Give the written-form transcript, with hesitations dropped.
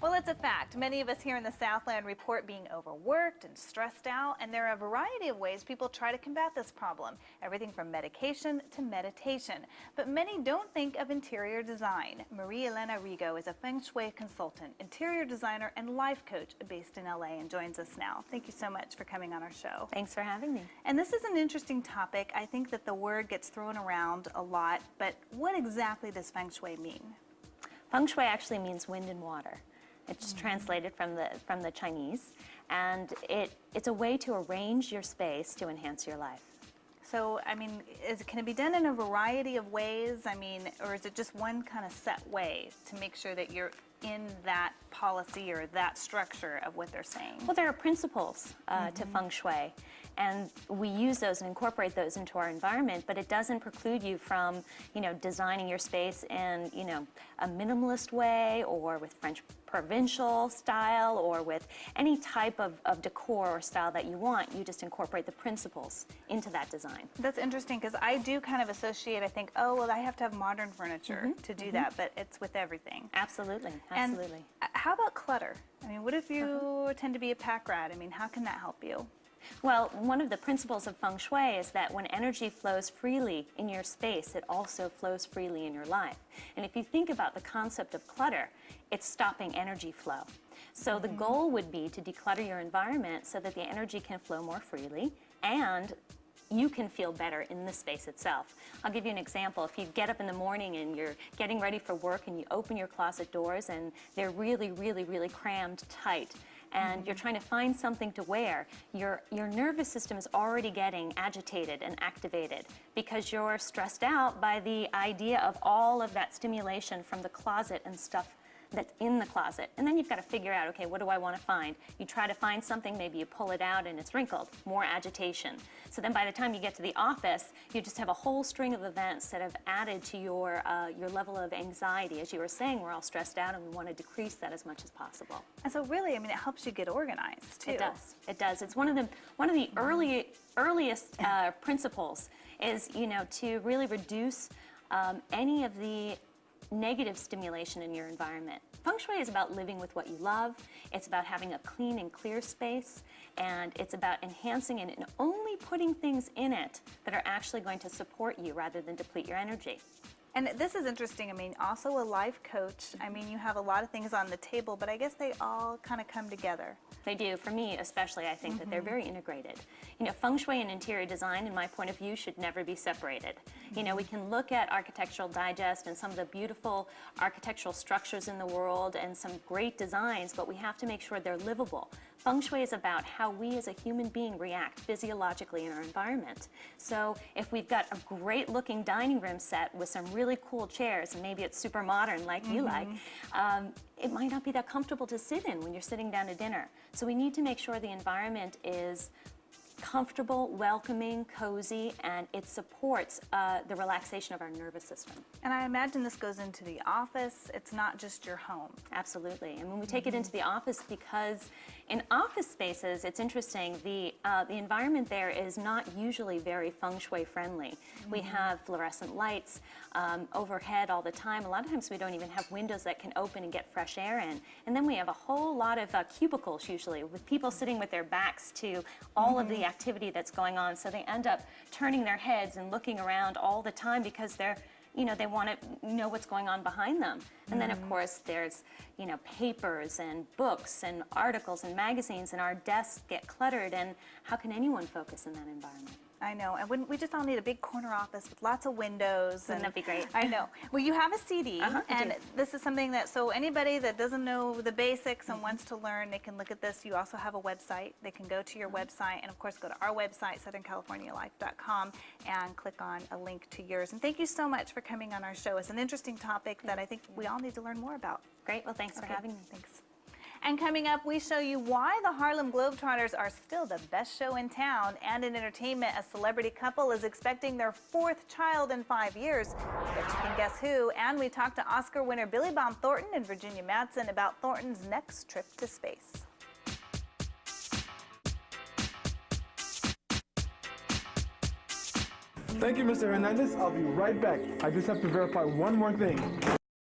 Well, it's a fact. Many of us here in the Southland report being overworked and stressed out, and there are a variety of ways people try to combat this problem, everything from medication to meditation. But many don't think of interior design. Elena Rigo is a Feng Shui consultant, interior designer, and life coach based in LA and joins us now. Thank you so much for coming on our show. Thanks for having me. And this is an interesting topic. I think that the word gets thrown around a lot, but what exactly does Feng Shui mean? Feng Shui actually means wind and water. It's translated from the Chinese, and it's a way to arrange your space to enhance your life. So, I mean, can it be done in a variety of ways? I mean, or is it just one kind of set way to make sure that you're in that policy or that structure of what they're saying? Well, there are principles to Feng Shui, and we use those and incorporate those into our environment, but it doesn't preclude you from, designing your space in, a minimalist way, or with French provincial style, or with any type of decor or style that you want. You just incorporate the principles into that design. That's interesting, because I do kind of associate, I think, oh, well, I have to have modern furniture to do that, but it's with everything. Absolutely, absolutely. And how about clutter? I mean, what if you tend to be a pack rat? I mean, how can that help you? Well, one of the principles of Feng Shui is that when energy flows freely in your space, it also flows freely in your life. And if you think about the concept of clutter, it's stopping energy flow. So the goal would be to declutter your environment so that the energy can flow more freely and you can feel better in the space itself. I'll give you an example. If you get up in the morning and you're getting ready for work and you open your closet doors and they're really, really, really crammed tight, and you're trying to find something to wear, your nervous system is already getting agitated and activated because you're stressed out by the idea of all of that stimulation from the closet and stuff that's in the closet. And then you've got to figure out, okay, what do I want to find? You try to find something, maybe you pull it out and it's wrinkled, more agitation. So then by the time you get to the office, you just have a whole string of events that have added to your level of anxiety. As you were saying, we're all stressed out and we want to decrease that as much as possible. And so really, I mean, it helps you get organized too. It does. It does. It's one of the earliest principles is, to really reduce any of the negative stimulation in your environment. Feng Shui is about living with what you love. It's about having a clean and clear space, and it's about enhancing it and only putting things in it that are actually going to support you rather than deplete your energy. And this is interesting. I mean, also a life coach. I mean, you have a lot of things on the table, but I guess they all kind of come together. They do. For me, especially, I think that they're very integrated. Feng Shui and interior design, in my point of view, should never be separated. We can look at Architectural Digest and some of the beautiful architectural structures in the world and some great designs, but we have to make sure they're livable. Feng Shui is about how we as a human being react physiologically in our environment. So if we've got a great looking dining room set with some really cool chairs, and maybe it's super modern like you like, it might not be that comfortable to sit in when you're sitting down to dinner. So we need to make sure the environment is comfortable, welcoming, cozy, and it supports the relaxation of our nervous system. And I imagine this goes into the office. It's not just your home. Absolutely. And when we take it into the office, because in office spaces, it's interesting, the environment there is not usually very Feng Shui friendly. We have fluorescent lights overhead all the time. A lot of times we don't even have windows that can open and get fresh air in. And then we have a whole lot of cubicles usually with people sitting with their backs to all of the activity that's going on. So they end up turning their heads and looking around all the time because they're they want to know what's going on behind them. And then, of course, there's, papers and books and articles and magazines, and our desks get cluttered, and how can anyone focus in that environment? I know, and we just all need a big corner office with lots of windows. Wouldn't that be great? I know. Well, you have a CD, and this is something that, so anybody that doesn't know the basics and wants to learn, they can look at this. You also have a website. They can go to your website, and of course go to our website, southerncalifornialife.com, and click on a link to yours. And thank you so much for coming on our show. It's an interesting topic that I think we all need to learn more about. Great. Well, thanks for having me. Thanks. And coming up, we show you why the Harlem Globetrotters are still the best show in town. And in entertainment, a celebrity couple is expecting their 4th child in 5 years. But you can guess who. And we talked to Oscar winner Billy Bob Thornton and Virginia Madsen about Thornton's next trip to space. Thank you, Mr. Hernandez. I'll be right back. I just have to verify one more thing.